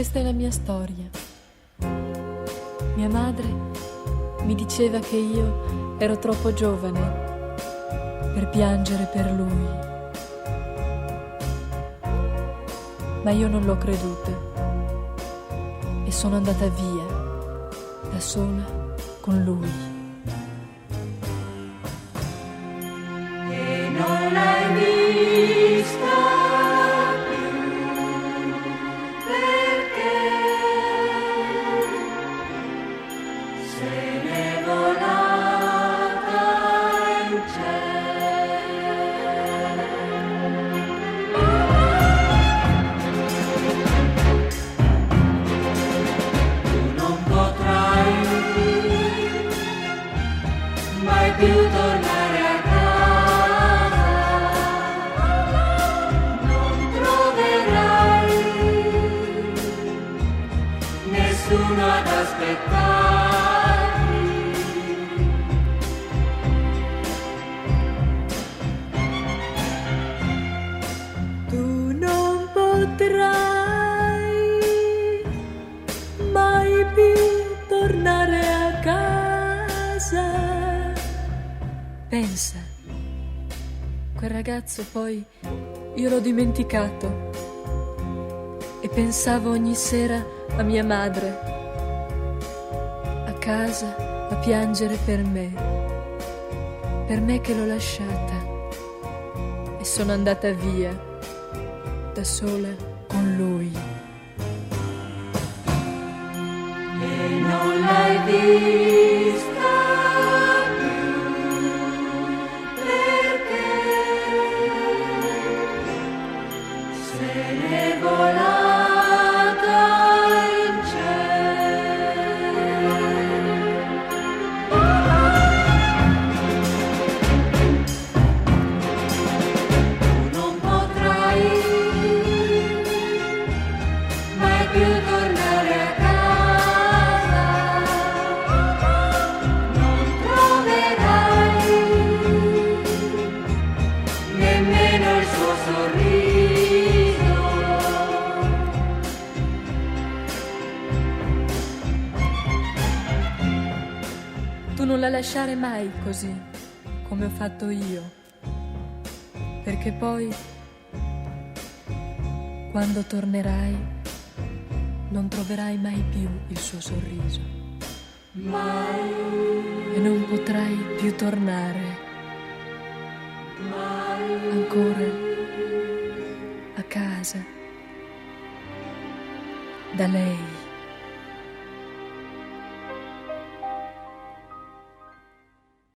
Questa è la mia storia. Mia madre mi diceva che io ero troppo giovane per piangere per lui. Ma io non l'ho creduta e sono andata via da sola con lui. E non l'hai vista più perché se n'è volata in cielo. Tu non potrai mai più tornare a casa, non troverai nessuno ad aspettarti. Tu non potrai mai più tornare a casa. Pensa, quel ragazzo poi io l'ho dimenticato e pensavo ogni sera a mia madre, a casa a piangere per me che l'ho lasciata e sono andata via da sola con lui. E non l'hai vista più perché se n'è volata in cielo. Tu non potrai mai più tornare a casa, non troverai nemmeno il suo sorriso. Tu non la lasciare mai così come ho fatto io, perché poi quando tornerai non troverai mai più il suo sorriso Mai, e non potrai più tornare mai, ancora a casa da lei.